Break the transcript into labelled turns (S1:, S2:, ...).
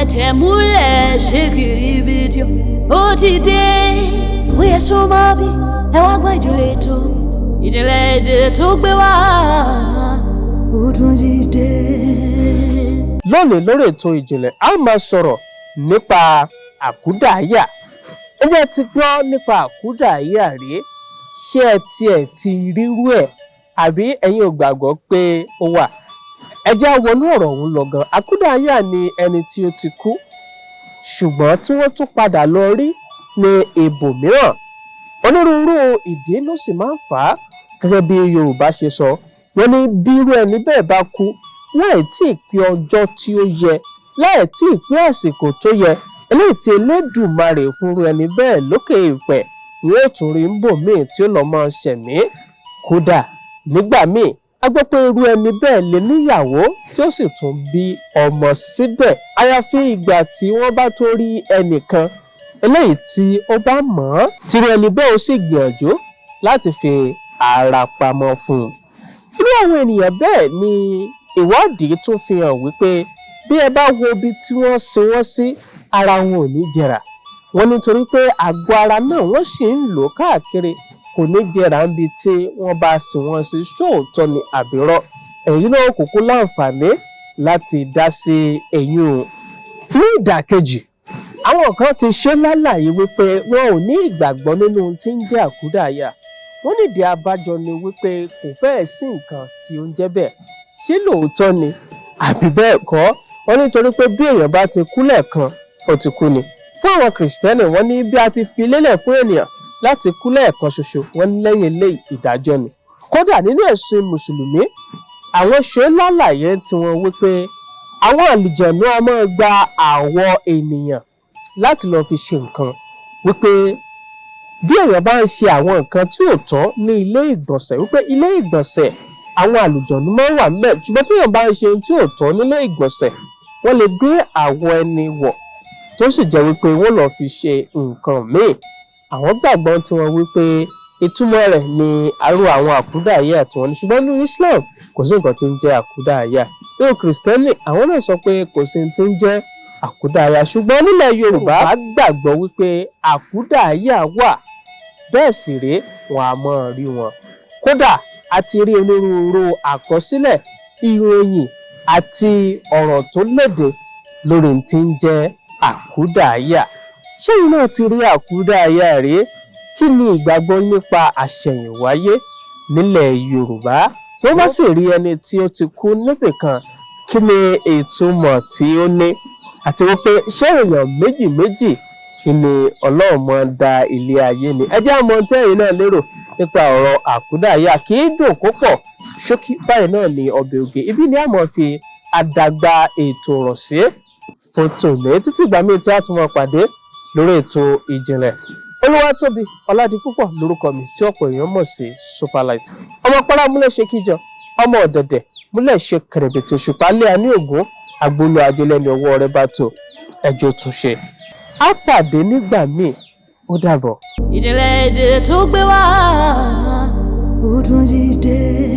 S1: fẹ̀tẹ̀ múlẹ̀ ṣe kìrìbìtì ó ti dé bóyá sọ máa bí ẹ wá gbọ́ ìdílé èdè tó gbé wá ó tún ti dé.
S2: lónìí lórí ètò ìjìnlẹ̀ a máa sọ̀rọ̀ nípa àkúdàáyà. ǹjẹ́ ti gbọ́ nípa àkúdàáyà rí? ṣé ẹ tiẹ̀ ti rírú ẹ̀ àbí ẹ̀yin ò gbàgbọ́ pé ó wà? ẹ jẹ́ á wọnú ọ̀rọ̀ ọ̀hún lọ gan. Akudaaya ni ẹni tí ó ti kú ṣùgbọ́n tí wọ́n tún padà lọ rí ní ibòmíràn. Onírúurú ìdí ló sì máa ń fà á, gẹ́gẹ́ bí Yorùbá ṣe sọ, wọ́n ní bí irú ẹni bẹ́ẹ̀ bá kú láì tí ì pé ọjọ́ tí ó yẹ, láì tí ì pé àsìkò tó yẹ, eléyìí tí Elédùmarè fúnru ẹni bẹ́ẹ̀ lókè ìpẹ̀ ni ó tún rí ń bò míì tí ó lọ máa ṣẹ̀mí. Kódà nígbà míì a gbọ́ pé irú ẹni bẹ́ẹ̀ lè níyàwó tí ó sì tún bí ọmọ síbẹ̀, àyàfi ìgbà tí wọ́n bá tó rí ẹnìkan eléyìí tí ó bá mọ̀ ọ́n, tírú ẹni bẹ́ẹ̀ ó sì gbìyànjú láti fi ara pamọ́ fún un. Irú àwọn ènìyàn bẹ́ẹ̀ ni ìwádìí tún fi hàn wípé bí ẹ bá wo ibi tí wọ́n sin wọ́n sí, ara wọn ò ní jẹrà. Wọ́n nítorí pé àgọ́ ara náà wọ́n sì ń lò káàkiri, kò ní jẹrà níbi tí wọ́n bá sin wọ́n sí. Ṣóòótọ́ ni àbírọ́? Ẹ̀yin náà kúkú láǹfààní láti dá sí ẹ̀yin o. Ní ìdàkejì, àwọn kan ti ṣe lálàyé wípé wọn ò ní ìgbàgbọ́ nínú ohun tí ń jẹ́ àkúdàáyà. Wọ́n nídìí abájọ ni wípé kò fẹ́ẹ̀ sí nǹkan tí ó ń jẹ́ bẹ́ẹ̀. Ṣé lóòótọ́ ni àbí bẹ́ẹ̀ kọ́? Wọ́n nítorí pé bí èèyàn bá ti kú lẹ́ẹ̀kan ó ti kú ni. Fún àwọn Kìrìsìtẹ́nì, wọ́n ní bí a ti fi lélẹ̀ fún ènìyàn láti kú lẹ́ẹ̀kan ṣoṣo, wọ́n ní lẹ́yìn eléyìí ìdájọ́ ni. Kódà nínú ẹ̀sìn Mùsùlùmí, àwọn ṣe lálàyé tiwọn wípé àwọn àlùjànnú a máa gba àwọ̀ ènìyàn láti lọ fi ṣe nǹkan, wípé bí èèyàn bá ń ṣe àwọn nǹkan tí ò tọ́ ní ilé ìgbọ̀nsẹ̀, wípé ilé ìgbọ̀nsẹ̀ àwọn àlùjànnú máa ń wà ńbẹ̀, ṣùgbọ́n tí èèyàn bá ń ṣe ohun tí ò tọ́ nílé ìgbọ̀nsẹ̀, wọ́n lè gbé àwọ̀ ẹni wọ̀ tó sì jẹ́ wípé wọ́n lọ fi ṣe nǹkan míì. Àwọn gbàgbọ́ tiwọn wípé ìtumọ̀ rẹ̀ ni arú àwọn àkúdàáyà tí wọ́n ní, ṣùgbọ́n ní Islam kò sí nǹkan tí ń jẹ́ àkúdàáyà. Nínú Kìrìsìtẹ́nì, àwọn náà sọ pé kò sí ohun tí ń jẹ́ àkúdàáyà, ṣùgbọ́n nílẹ̀ Yorùbá gbàgbọ́ wípé àkúdàáyà wà, bẹ́ẹ̀ sì rèé wọn a máa rí wọn. Kódà a ti rí onírúurú àkọsílẹ̀, ìròyìn àti ọ̀rọ̀ tó léde lórí ohun tí ń jẹ́ àkúdàáyà. Ṣé ẹ̀yin náà ti rí àkúdàáyà rí? Kí ni ìgbàgbọ́ nípa àṣẹ̀yìnwáyé nílẹ̀ Yorùbá? Bí wọ́n bá sì rí ẹni tí ó ti kú níbìkan, kí ni ìtumọ̀ tí ó ní? Àti wípé ṣé èèyàn méjì méjì ni Ọlọ́run máa ń da ilé ayé ni? Ẹ jẹ́ á mọ̀ tẹ́yin náà lérò nípa ọ̀rọ̀ àkúdàáyà. Kì í dùn kó pọ̀, ṣókí báyìí náà ni ọbẹ̀ oge. Ibi ni a máa fi àdàgbà ètò ọ̀rọ̀ sí fún tòní. Títí ìgbà míì tí a tún máa pàdé lórí ètò ìjìnlẹ̀. Olúwatóbi Ọládipúpọ̀ lórúkọ mi tí ọ̀pọ̀ èèyàn mọ̀ sí Superlight. Ọmọ párá múlẹ̀ ṣe kíjọ, ọmọ ọ̀dẹ̀dẹ̀ múlẹ̀ ṣe kẹ̀rẹ̀bẹ̀tẹ̀ òṣùpá lé àní ògún, agboolé ajẹlẹ́ni ọwọ́ rẹ bá tó ẹjọ́ tún ṣe. Á pàdé nígbà míì, ó dàbọ̀.
S1: Ìjìnlẹ̀ èdè tó gbé wá ó tún ti dé.